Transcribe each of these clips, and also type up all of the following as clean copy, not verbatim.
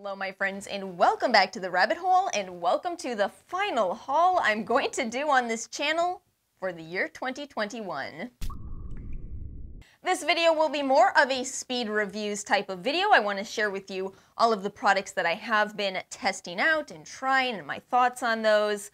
Hello my friends, and welcome back to the rabbit hole, and welcome to the final haul I'm going to do on this channel for the year 2021. This video will be more of a speed reviews type of video. I want to share with you all of the products that I have been testing out and trying and my thoughts on those.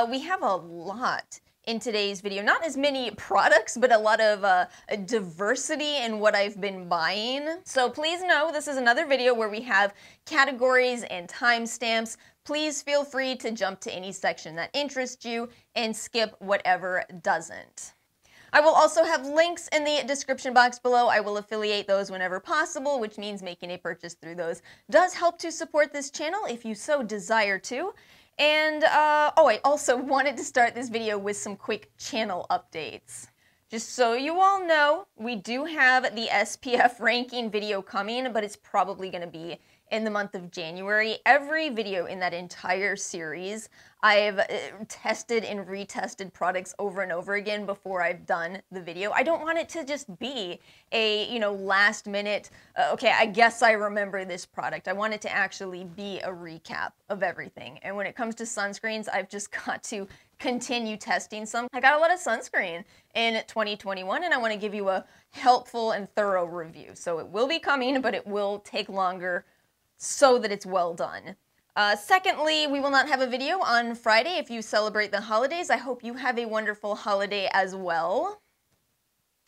We have a lot in today's video. Not as many products, but a lot of diversity in what I've been buying. So please know this is another video where we have categories and timestamps. Please feel free to jump to any section that interests you and skip whatever doesn't. I will also have links in the description box below. I will affiliate those whenever possible, which means making a purchase through those does help to support this channel if you so desire to. And, I also wanted to start this video with some quick channel updates. Just so you all know, we do have the SPF ranking video coming, but it's probably going to be in the month of January. Every video in that entire series, I've tested and retested products over and over again before I've done the video. I don't want it to just be a, last minute, okay, I guess I remember this product. I want it to actually be a recap of everything. And when it comes to sunscreens, I've just got to continue testing some. I got a lot of sunscreen in 2021, and I want to give you a helpful and thorough review. So it will be coming, but it will take longer so that it's well done. Secondly, we will not have a video on Friday if you celebrate the holidays. I hope you have a wonderful holiday as well.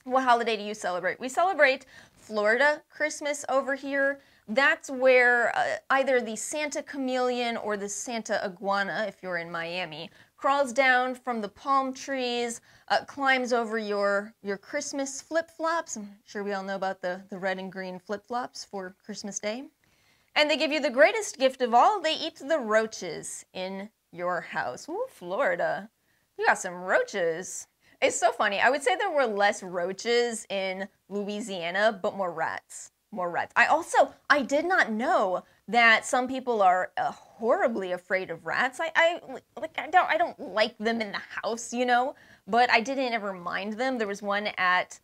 What holiday do you celebrate? We celebrate Florida Christmas over here. That's where either the Santa Chameleon or the Santa Iguana, if you're in Miami, crawls down from the palm trees, climbs over your Christmas flip-flops. I'm sure we all know about the red and green flip-flops for Christmas Day. And they give you the greatest gift of all. They eat the roaches in your house. Ooh, Florida. You got some roaches. It's so funny. I would say there were less roaches in Louisiana, but more rats. More rats. I did not know that some people are horribly afraid of rats. I don't like them in the house, but I didn't ever mind them. There was one at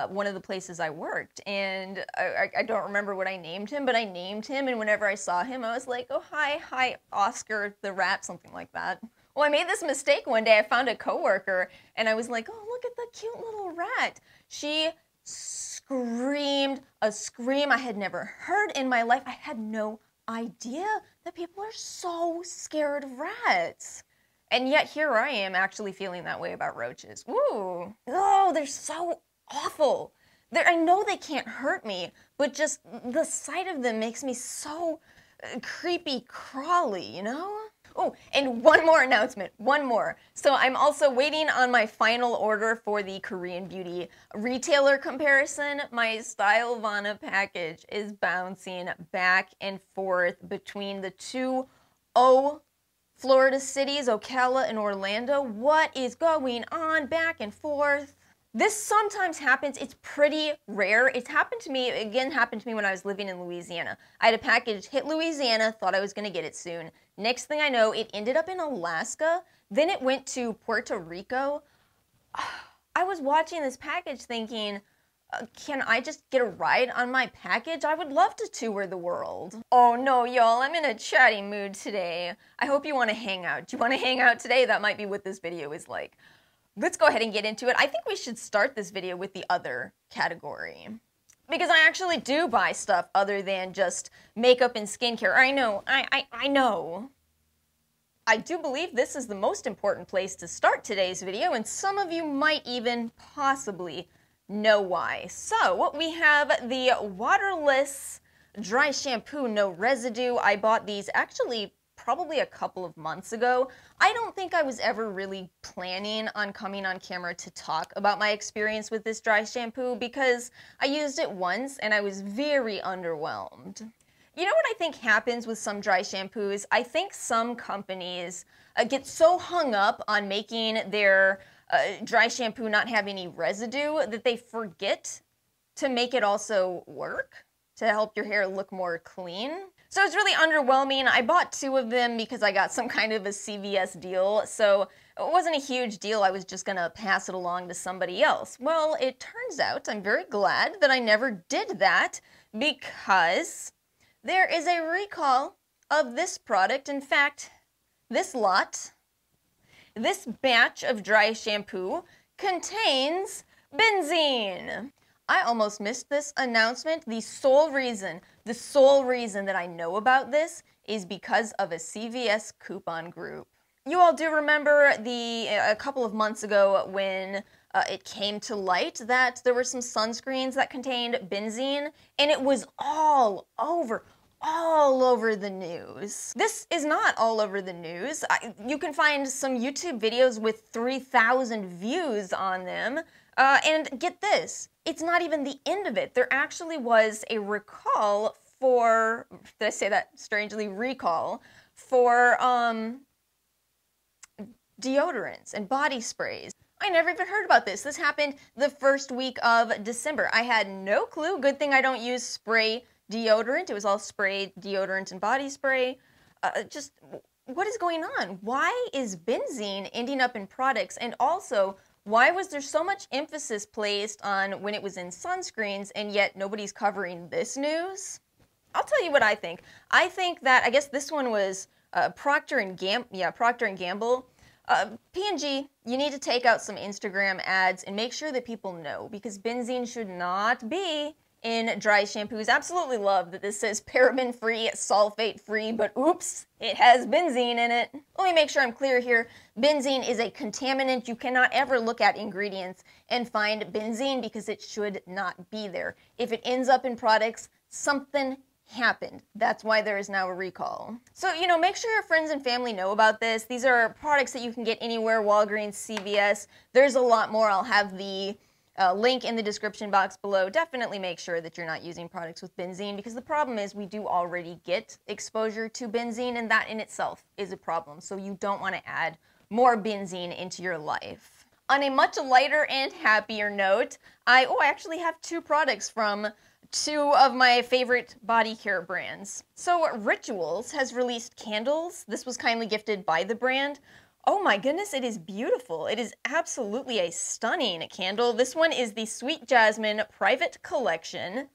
one of the places I worked, and I don't remember what I named him, but I named him, and whenever I saw him, I was like, oh, hi, Oscar the rat, something like that. Well, I made this mistake one day. I found a coworker, and I was like, oh, look at the cute little rat. She screamed a scream I had never heard in my life. I had no idea that people are so scared of rats. And yet here I am actually feeling that way about roaches. Ooh. Oh, they're so awful. I know they can't hurt me, but just the sight of them makes me so creepy crawly, Oh, and one more announcement, one more. So I'm also waiting on my final order for the Korean Beauty retailer comparison. My Lovinah package is bouncing back and forth between the two Florida cities, Ocala and Orlando. What is going on back and forth? This sometimes happens. It's pretty rare. It's happened to me, when I was living in Louisiana. I had a package hit Louisiana, thought I was going to get it soon. Next thing I know, it ended up in Alaska. Then it went to Puerto Rico. I was watching this package thinking, can I just get a ride on my package? I would love to tour the world. Oh no, y'all, I'm in a chatty mood today. I hope you want to hang out. Do you want to hang out today? That might be what this video is like. Let's go ahead and get into it. I think we should start this video with the other category, because I actually do buy stuff other than just makeup and skincare. I know, I know. I do believe this is the most important place to start today's video, and some of you might even possibly know why. So, we have the Waterless Dry Shampoo, No Residue. I bought these actually probably a couple of months ago. I don't think I was ever really planning on coming on camera to talk about my experience with this dry shampoo because I used it once and I was very underwhelmed. You know what I think happens with some dry shampoos? I think some companies get so hung up on making their dry shampoo not have any residue that they forget to make it also work to help your hair look more clean. So it's really underwhelming. I bought 2 of them because I got some kind of a CVS deal, so it wasn't a huge deal. I was just gonna pass it along to somebody else. Well, it turns out I'm very glad that I never did that because there is a recall of this product. In fact, this lot, this batch of dry shampoo contains benzene. I almost missed this announcement. The sole reason that I know about this is because of a CVS coupon group. You all do remember a couple of months ago when it came to light that there were some sunscreens that contained benzene, and it was all over the news. This is not all over the news. You can find some YouTube videos with 3,000 views on them, and get this, it's not even the end of it. There actually was a recall for, did I say that strangely, recall, for deodorants and body sprays. I never even heard about this. This happened the first week of December. I had no clue. Good thing I don't use spray deodorant. It was all spray deodorant and body spray. Just, what is going on? Why is benzene ending up in products? And also, why was there so much emphasis placed on when it was in sunscreens and yet nobody's covering this news? I'll tell you what I think. I think that, I guess this one was Procter & Gamble. P&G, you need to take out some Instagram ads and make sure that people know, because benzene should not be in dry shampoos. Absolutely love that this says paraben-free, sulfate-free, but oops, it has benzene in it. Let me make sure I'm clear here. Benzene is a contaminant. You cannot ever look at ingredients and find benzene because it should not be there. If it ends up in products, something happened. That's why there is now a recall. So, make sure your friends and family know about this. These are products that you can get anywhere, Walgreens, CVS. There's a lot more. I'll have the link in the description box below. Definitely make sure that you're not using products with benzene, because the problem is we do already get exposure to benzene, and that in itself is a problem. So you don't want to add more benzene into your life. On a much lighter and happier note, I actually have two products from two of my favorite body care brands. So Rituals has released candles. This was kindly gifted by the brand. Oh my goodness, it is beautiful. It is absolutely a stunning candle. This one is the Sweet Jasmine Private Collection.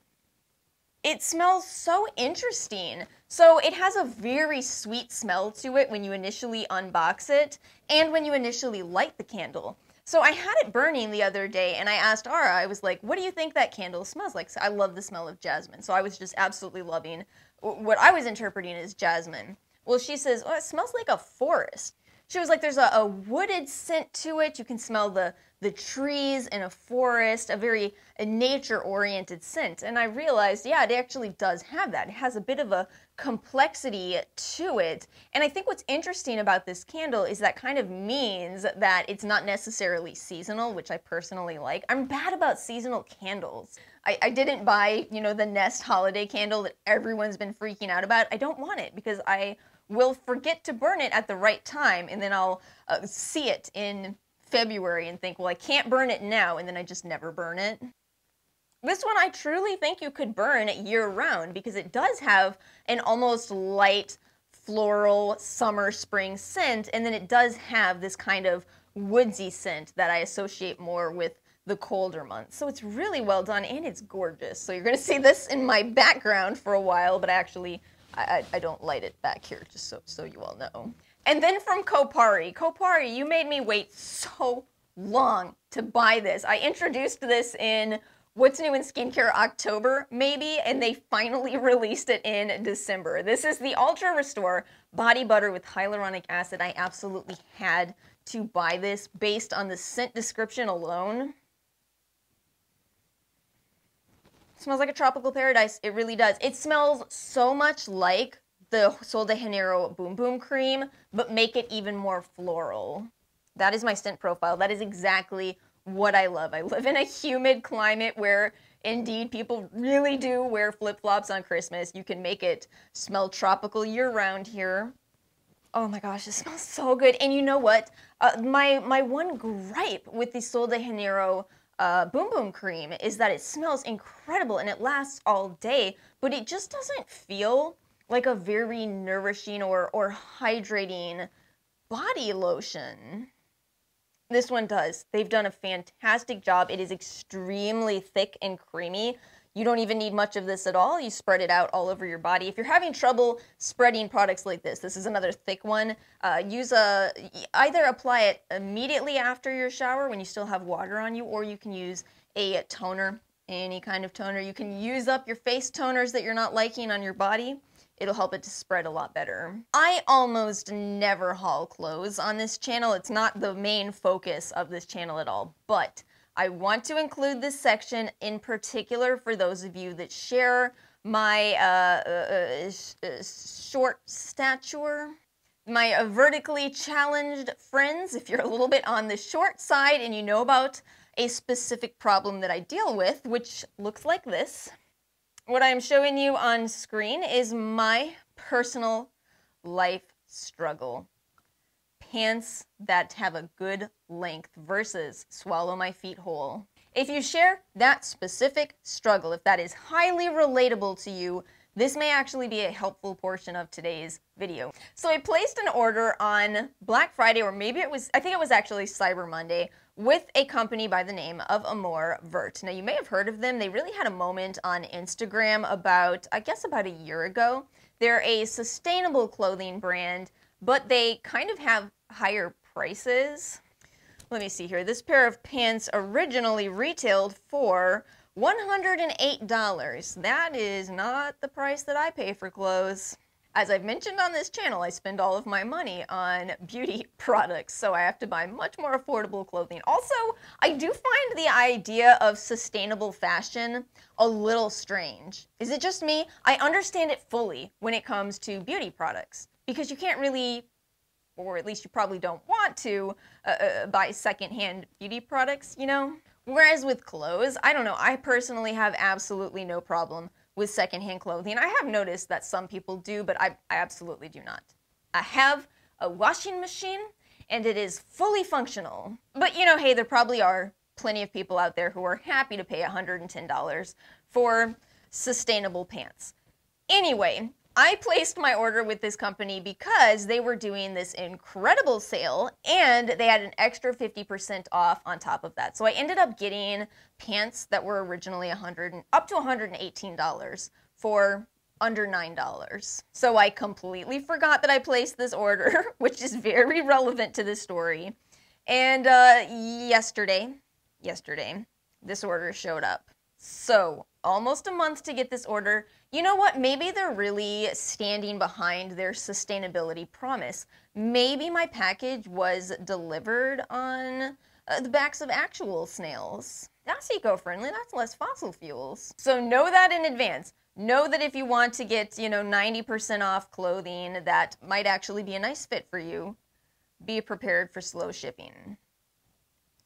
It smells so interesting. So it has a very sweet smell to it when you initially unbox it and when you initially light the candle. So I had it burning the other day, and I asked Ara, I was like, what do you think that candle smells like? So I love the smell of jasmine. So I was just absolutely loving what I was interpreting as jasmine. Well, she says, oh, it smells like a forest. She was like, there's a wooded scent to it. You can smell the trees in a forest, a very nature-oriented scent. And I realized, yeah, it actually does have that. It has a bit of a complexity to it. And I think what's interesting about this candle is that kind of means that it's not necessarily seasonal, which I personally like. I'm bad about seasonal candles. I didn't buy, the Nest holiday candle that everyone's been freaking out about. I don't want it because I will forget to burn it at the right time, and then I'll see it in February and think, well, I can't burn it now, and then I just never burn it. This one I truly think you could burn year-round because it does have an almost light floral summer spring scent, and then it does have this kind of woodsy scent that I associate more with the colder months. So it's really well done, and it's gorgeous. So you're going to see this in my background for a while, but actually I don't light it back here, just so you all know. And then from Kopari. Kopari, you made me wait so long to buy this. I introduced this in What's New in Skincare October, maybe, and they finally released it in December. This is the Ultra Restore Body Butter with Hyaluronic Acid. I absolutely had to buy this based on the scent description alone. It smells like a tropical paradise. It really does. It smells so much like the Sol de Janeiro Boom Boom Cream, but make it even more floral. That is my scent profile. That is exactly what I love. I live in a humid climate where, indeed, people really do wear flip-flops on Christmas. You can make it smell tropical year-round here. Oh my gosh, it smells so good. And you know what? My one gripe with the Sol de Janeiro Boom Boom Cream is that it smells incredible and it lasts all day, but it just doesn't feel like a very nourishing or hydrating body lotion. This one does. They've done a fantastic job. It is extremely thick and creamy. You don't even need much of this at all. You spread it out all over your body. If you're having trouble spreading products like this is another thick one. Either apply it immediately after your shower when you still have water on you, or you can use a toner, any kind of toner. You can use up your face toners that you're not liking on your body. It'll help it to spread a lot better. I almost never haul clothes on this channel. It's not the main focus of this channel at all, but I want to include this section in particular for those of you that share my short stature, my vertically challenged friends. If you're a little bit on the short side and you know about a specific problem that I deal with, which looks like this. What I'm showing you on screen is my personal life struggle. Pants that have a good length versus swallow my feet whole. If you share that specific struggle, if that is highly relatable to you, this may actually be a helpful portion of today's video. So I placed an order on Black Friday, or maybe I think it was actually Cyber Monday, with a company by the name of Amour Vert. Now, you may have heard of them. They really had a moment on Instagram about a year ago. They're a sustainable clothing brand, but they kind of have higher prices. Let me see here. This pair of pants originally retailed for $108. That is not the price that I pay for clothes. As I've mentioned on this channel, I spend all of my money on beauty products, so I have to buy much more affordable clothing. Also, I do find the idea of sustainable fashion a little strange. Is it just me? I understand it fully when it comes to beauty products, because you can't really, or at least you probably don't want to, buy secondhand beauty products, you know? Whereas with clothes, I don't know, I personally have absolutely no problem with secondhand clothing. I have noticed that some people do, but I absolutely do not. I have a washing machine, and it is fully functional. But you know, hey, there probably are plenty of people out there who are happy to pay $110 for sustainable pants. Anyway, I placed my order with this company because they were doing this incredible sale and they had an extra 50% off on top of that. So I ended up getting pants that were originally up to $118 for under $9. So I completely forgot that I placed this order, which is very relevant to this story. And yesterday, this order showed up. So almost a month to get this order. You know what? Maybe they're really standing behind their sustainability promise. Maybe my package was delivered on the backs of actual snails. That's eco-friendly. That's less fossil fuels. So know that in advance. Know that if you want to get, 90% off clothing that might actually be a nice fit for you, be prepared for slow shipping.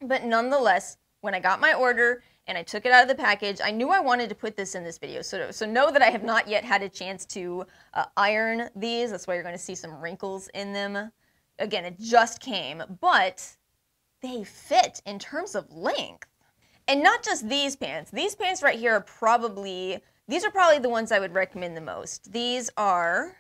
But nonetheless, when I got my order and I took it out of the package, I knew I wanted to put this in this video. So know that I have not yet had a chance to iron these. That's why you're going to see some wrinkles in them. Again, it just came, but they fit in terms of length. And not just these pants. These pants right here are probably the ones I would recommend the most. These are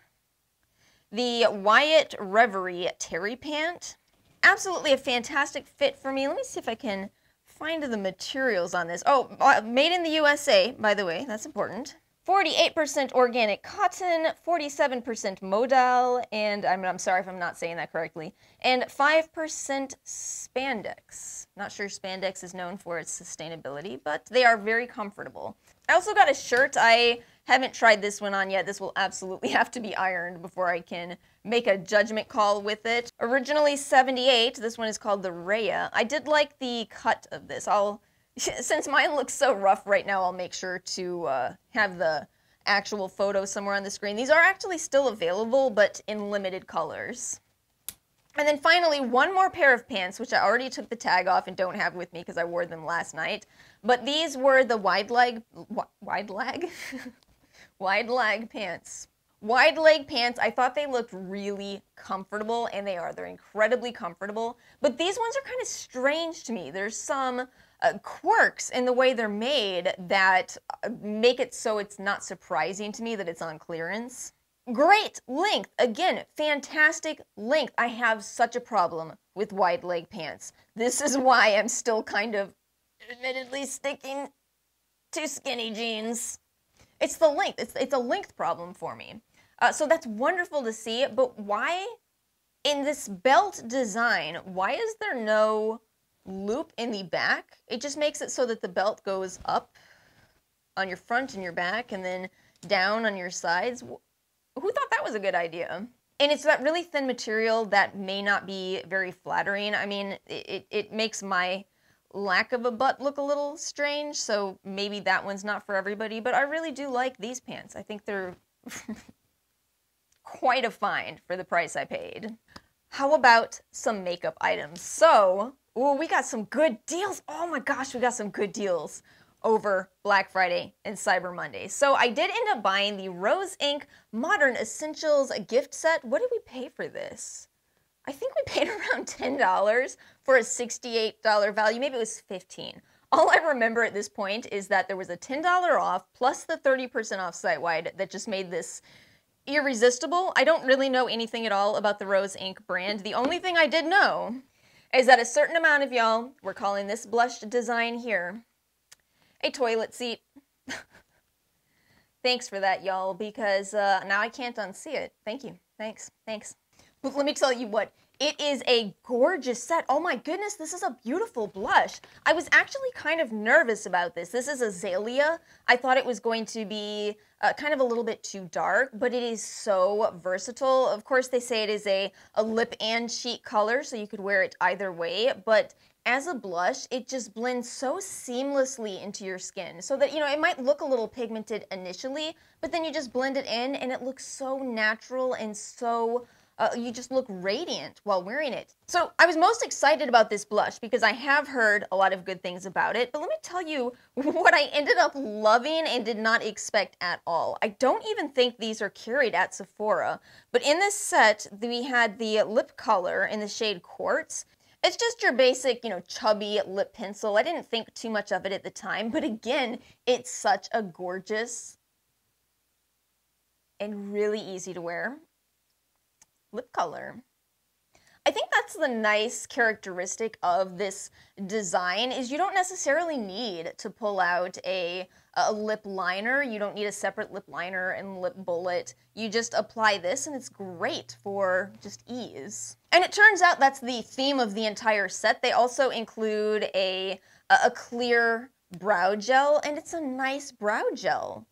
the Wyatt Reverie Terry pant. Absolutely a fantastic fit for me. Let me see if I can find the materials on this. Oh, made in the USA, by the way, that's important. 48% organic cotton, 47% modal, and I'm sorry if I'm not saying that correctly, and 5% spandex. Not sure spandex is known for its sustainability, but they are very comfortable. I also got a shirt. I haven't tried this one on yet. This will absolutely have to be ironed before I can make a judgment call with it. Originally $78, this one is called the Rhea. I did like the cut of this. Since mine looks so rough right now, I'll make sure to have the actual photo somewhere on the screen. These are actually still available, but in limited colors. And then finally, one more pair of pants, which I already took the tag off and don't have with me because I wore them last night. But these were the wide leg pants. Wide leg pants, I thought they looked really comfortable, and they are. They're incredibly comfortable. But these ones are kind of strange to me. There's some quirks in the way they're made that make it so it's not surprising to me that it's on clearance. Great length. Again, fantastic length. I have such a problem with wide leg pants. This is why I'm still kind of admittedly sticking too skinny jeans. It's the length. It's a length problem for me. So that's wonderful to see, but why, in this belt design, why is there no loop in the back? It just makes it so that the belt goes up on your front and your back and then down on your sides. Who thought that was a good idea? And it's that really thin material that may not be very flattering. I mean, it makes my lack of a butt look a little strange, so maybe that one's not for everybody, but I really do like these pants. I think they're quite a find for the price I paid. How about some makeup items? So, we got some good deals. Oh my gosh, we got some good deals over Black Friday and Cyber Monday. So I did end up buying the Rose Inc. Modern Essentials gift set. What did we pay for this? I think we paid around $10 for a $68 value. Maybe it was $15. All I remember at this point is that there was a $10 off plus the 30% off site-wide that just made this irresistible. I don't really know anything at all about the Rose Inc. brand. The only thing I did know is that a certain amount of y'all were calling this blush design here a toilet seat. Thanks for that, y'all, because now I can't unsee it. Thank you. Thanks. But let me tell you what, it is a gorgeous set. Oh my goodness, this is a beautiful blush. I was actually kind of nervous about this. This is Azalea. I thought it was going to be kind of a little bit too dark, but it is so versatile. Of course, they say it is a lip and cheek color, so you could wear it either way, but as a blush, it just blends so seamlessly into your skin so that, you know, it might look a little pigmented initially, but then you just blend it in and it looks so natural and so you just look radiant while wearing it. So I was most excited about this blush because I have heard a lot of good things about it, but let me tell you what I ended up loving and did not expect at all. I don't even think these are carried at Sephora, but in this set, we had the lip color in the shade Quartz. It's just your basic, you know, chubby lip pencil. I didn't think too much of it at the time, but again, it's such a gorgeous and really easy to wear lip color. I think that's the nice characteristic of this design is you don't necessarily need to pull out a lip liner. You don't need a separate lip liner and lip bullet. You just apply this and it's great for just ease. And it turns out that's the theme of the entire set. They also include a clear brow gel, and it's a nice brow gel.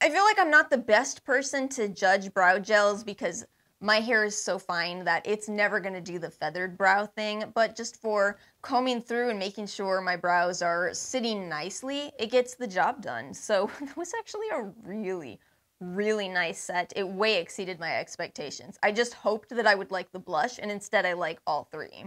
I feel like I'm not the best person to judge brow gels because my hair is so fine that it's never going to do the feathered brow thing, but just for combing through and making sure my brows are sitting nicely, it gets the job done. So that was actually a really nice set. It way exceeded my expectations. I just hoped that I would like the blush, and instead I like all three.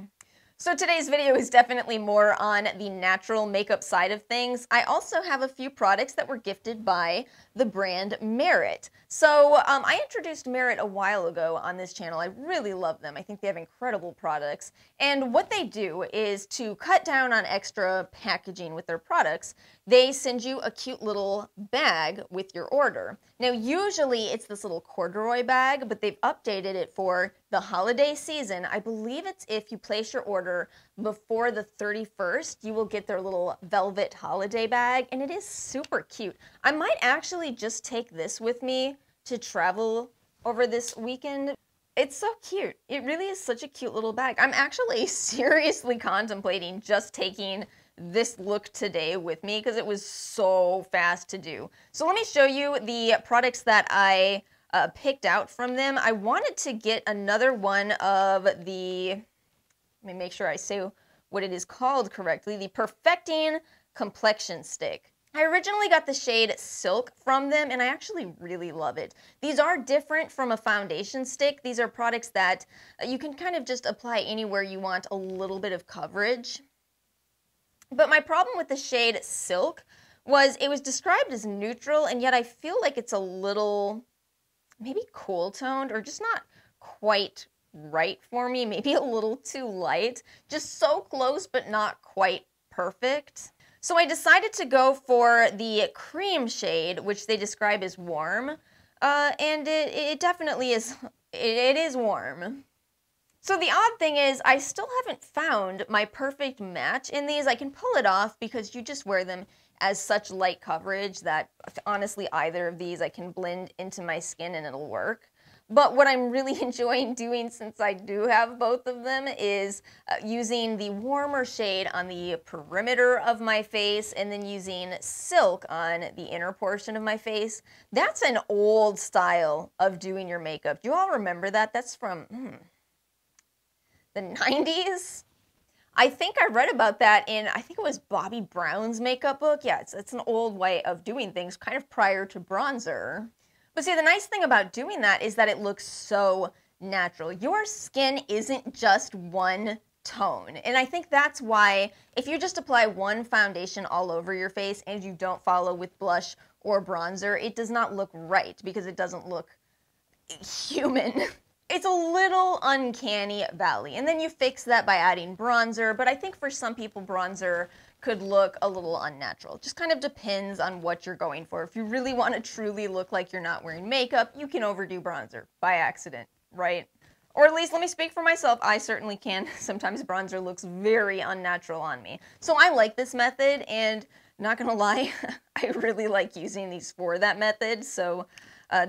So today's video is definitely more on the natural makeup side of things. I also have a few products that were gifted by the brand Merit. So I introduced Merit a while ago on this channel. I really love them. I think they have incredible products. And what they do is to cut down on extra packaging with their products, they send you a cute little bag with your order. Now, usually it's this little corduroy bag, but they've updated it for the holiday season. I believe it's if you place your order before the 31st, you will get their little velvet holiday bag, and it is super cute. I might actually just take this with me to travel over this weekend. It's so cute. It really is such a cute little bag. I'm actually seriously contemplating just taking this look today with me because it was so fast to do. So let me show you the products that I picked out from them. I wanted to get another one of the, let me make sure I say what it is called correctly, the Perfecting Complexion Stick. I originally got the shade Silk from them, and I actually really love it. These are different from a foundation stick. These are products that you can kind of just apply anywhere you want a little bit of coverage. But my problem with the shade Silk was it was described as neutral, and yet I feel like it's a little maybe cool toned or just not quite right for me, maybe a little too light, just so close but not quite perfect. So I decided to go for the cream shade, which they describe as warm, and it definitely is, it is warm. So the odd thing is I still haven't found my perfect match in these. I can pull it off because you just wear them as such light coverage that honestly either of these I can blend into my skin and it'll work. But what I'm really enjoying doing, since I do have both of them, is using the warmer shade on the perimeter of my face and then using silk on the inner portion of my face. That's an old style of doing your makeup. Do you all remember that? That's from the 90s? I think I read about that in, I think it was Bobbi Brown's makeup book. Yeah, it's an old way of doing things, kind of prior to bronzer. But see, the nice thing about doing that is that it looks so natural. Your skin isn't just one tone. And I think that's why if you just apply one foundation all over your face and you don't follow with blush or bronzer, it does not look right because it doesn't look human. It's a little uncanny valley. And then you fix that by adding bronzer. But I think for some people, bronzer could look a little unnatural. Just kind of depends on what you're going for. If you really want to truly look like you're not wearing makeup, you can overdo bronzer by accident, right? Or at least let me speak for myself, I certainly can. Sometimes bronzer looks very unnatural on me. So I like this method, and not gonna lie, I really like using these for that method. So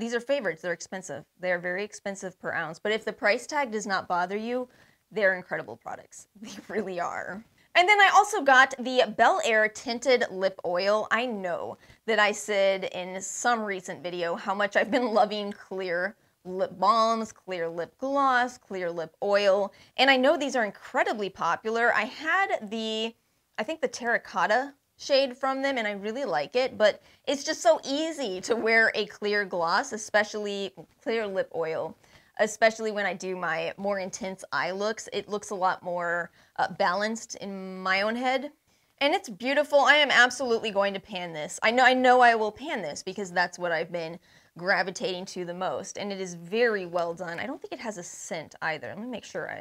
these are favorites. They're expensive. They're very expensive per ounce. But if the price tag does not bother you, they're incredible products. They really are. And then I also got the Bel Air Tinted Lip Oil. I know that I said in some recent video how much I've been loving clear lip balms, clear lip gloss, clear lip oil. And I know these are incredibly popular. I had I think the terracotta shade from them, and I really like it, but it's just so easy to wear a clear gloss, especially clear lip oil, especially when I do my more intense eye looks. It looks a lot more balanced in my own head, and it's beautiful. I am absolutely going to pan this. I know I will pan this because that's what I've been gravitating to the most, and it is very well done. I don't think it has a scent either. Let me make sure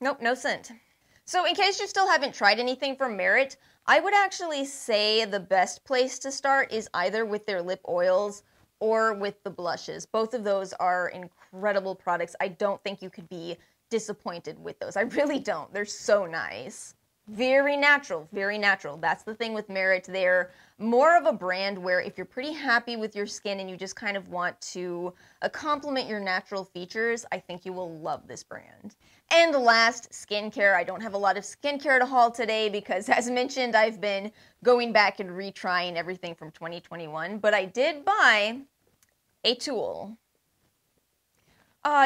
Nope, no scent. So in case you still haven't tried anything from Merit, I would actually say the best place to start is either with their lip oils or with the blushes. Both of those are incredible products. I don't think you could be disappointed with those. I really don't. They're so nice. Very natural, very natural. That's the thing with Merit. They're more of a brand where if you're pretty happy with your skin and you just kind of want to complement your natural features, I think you will love this brand. And last, skincare. I don't have a lot of skincare to haul today because, as mentioned, I've been going back and retrying everything from 2021, but I did buy a tool.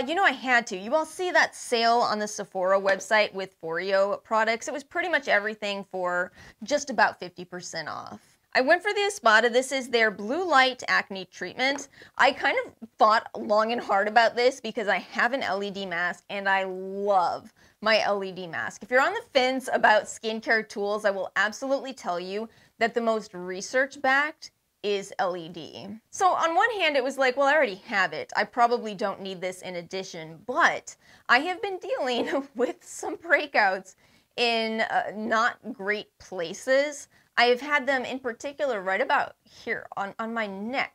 You know I had to. You all see that sale on the Sephora website with Foreo products? It was pretty much everything for just about 50% off. I went for the Espada. This is their Blue Light Acne Treatment. I kind of thought long and hard about this because I have an LED mask and I love my LED mask. If you're on the fence about skincare tools, I will absolutely tell you that the most research-backed is LED. So on one hand, it was like, well, I already have it. I probably don't need this in addition, but I have been dealing with some breakouts in not great places. I have had them in particular right about here on my neck.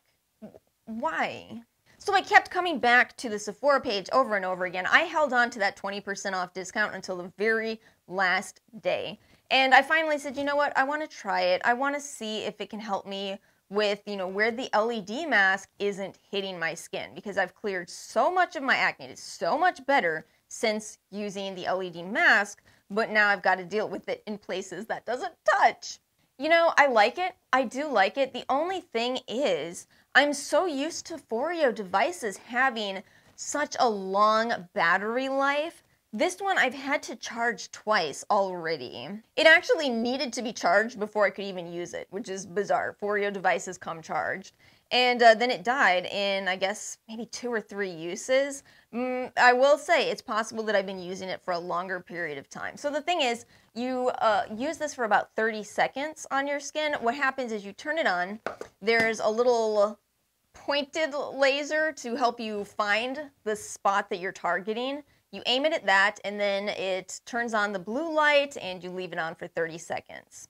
Why? So I kept coming back to the Sephora page over and over again. I held on to that 20% off discount until the very last day. And I finally said, you know what? I want to try it. I want to see if it can help me with, where the LED mask isn't hitting my skin, because I've cleared so much of my acne. It's so much better since using the LED mask, but now I've got to deal with it in places that doesn't touch. I like it. I do like it. The only thing is, I'm so used to Foreo devices having such a long battery life. This one I've had to charge twice already. It actually needed to be charged before I could even use it, which is bizarre. Foreo devices come charged. And then it died in, I guess, maybe 2 or 3 uses. I will say it's possible that I've been using it for a longer period of time. So the thing is, you use this for about 30 seconds on your skin. What happens is you turn it on. There's a little pointed laser to help you find the spot that you're targeting. You aim it at that, and then it turns on the blue light, and you leave it on for 30 seconds.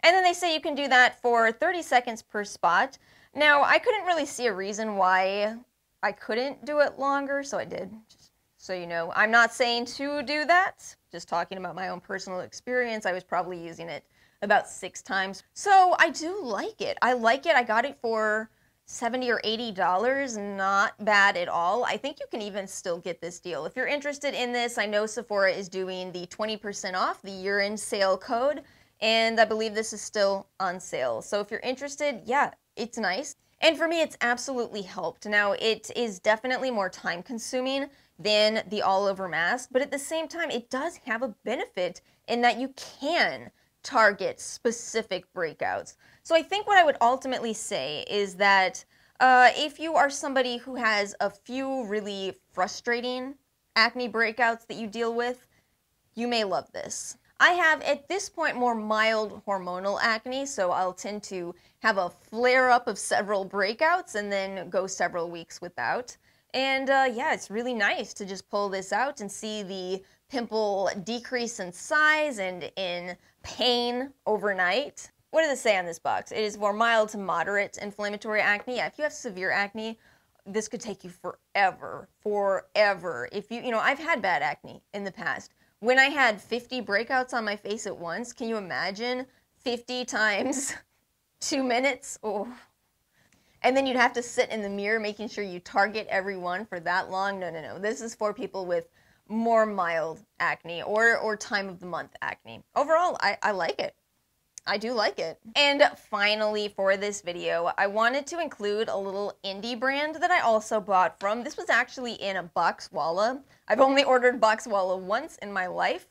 And then they say you can do that for 30 seconds per spot. Now, I couldn't really see a reason why I couldn't do it longer, so I did. Just so you know, I'm not saying to do that, just talking about my own personal experience. I was probably using it about 6 times. So I do like it. I like it. I got it for $70 or $80, not bad at all. I think you can even still get this deal. If you're interested in this, I know Sephora is doing the 20% off, the year-end sale code, and I believe this is still on sale. So if you're interested, yeah, it's nice. And for me, it's absolutely helped. Now, it is definitely more time-consuming than the all-over mask, but at the same time, it does have a benefit in that you can target specific breakouts. So I think what I would ultimately say is that if you are somebody who has a few really frustrating acne breakouts that you deal with, you may love this. I have, at this point, more mild hormonal acne, so I'll tend to have a flare-up of several breakouts and then go several weeks without. And yeah, it's really nice to just pull this out and see the pimple decrease in size and in pain overnight. What does it say on this box? It is for mild to moderate inflammatory acne. Yeah, if you have severe acne, this could take you forever. If you know, I've had bad acne in the past. When I had 50 breakouts on my face at once, can you imagine 50 times 2 minutes? Oh. And then you'd have to sit in the mirror making sure you target every one for that long. No. This is for people with more mild acne or time of the month acne. Overall, I like it. I do like it. And finally, for this video, I wanted to include a little indie brand that I also bought from. This was actually in a Boxwalla. I've only ordered Boxwalla once in my life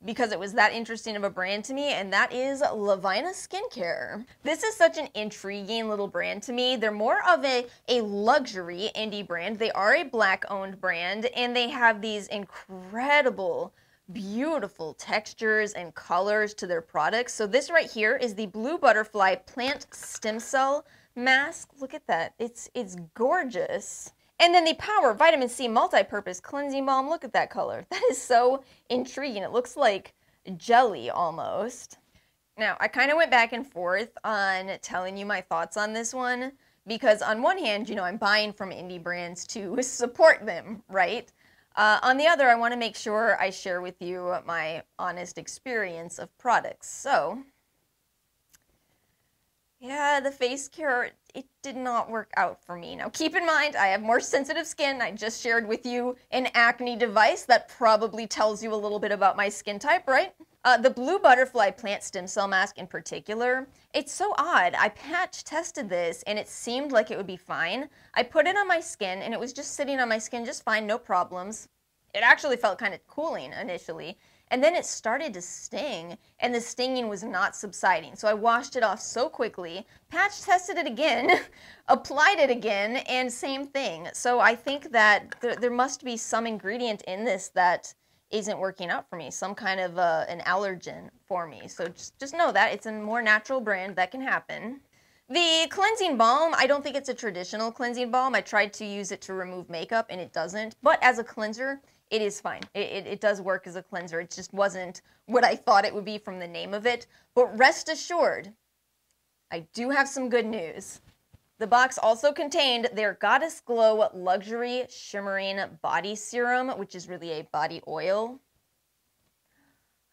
because it was that interesting of a brand to me, and that is Lovinah skincare. This is such an intriguing little brand to me. They're more of a luxury indie brand. They are a Black-owned brand, and they have these incredible, beautiful textures and colors to their products. So this right here is the Blue Butterfly Plant Stem Cell Mask. Look at that. It's gorgeous. And then the Power Vitamin C Multi-Purpose Cleansing Balm. Look at that color. That is so intriguing. It looks like jelly almost. Now, I kind of went back and forth on telling you my thoughts on this one because on one hand, you know, I'm buying from indie brands to support them, right? On the other, I want to make sure I share with you my honest experience of products. So, yeah, the face care, it did not work out for me. Now, keep in mind, I have more sensitive skin. I just shared with you an acne device that probably tells you a little bit about my skin type, right? The Blue Butterfly Plant Stem Cell Mask in particular, it's so odd. I patch tested this and it seemed like it would be fine. I put it on my skin and it was just sitting on my skin just fine, no problems. It actually felt kind of cooling initially. And then it started to sting, and the stinging was not subsiding. So I washed it off so quickly, patch tested it again, applied it again, and same thing. So I think that there must be some ingredient in this that isn't working out for me, some kind of an allergen for me. So just know that. It's a more natural brand. That can happen. The cleansing balm, I don't think it's a traditional cleansing balm. I tried to use it to remove makeup, and it doesn't. But as a cleanser, it is fine. It does work as a cleanser. It just wasn't what I thought it would be from the name of it. But rest assured, I do have some good news. The box also contained their Goddess Glow Luxury Shimmering Body Serum, which is really a body oil.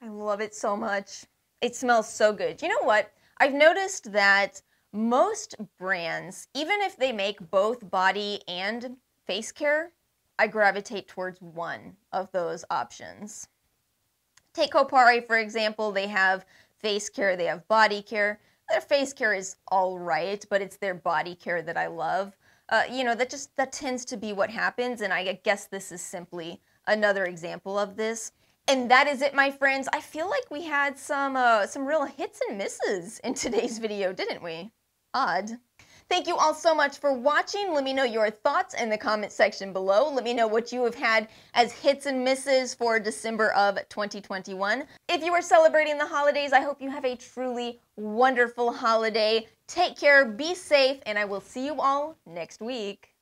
I love it so much. It smells so good. You know what? I've noticed that most brands, even if they make both body and face care, I gravitate towards one of those options. Take Kopari, for example. They have face care, they have body care. Their face care is all right, but it's their body care that I love. You know, that tends to be what happens, and I guess this is simply another example of this. And that is it, my friends. I feel like we had some real hits and misses in today's video, didn't we? Odd. Thank you all so much for watching. Let me know your thoughts in the comment section below. Let me know what you have had as hits and misses for December of 2021. If you are celebrating the holidays, I hope you have a truly wonderful holiday. Take care, be safe, and I will see you all next week.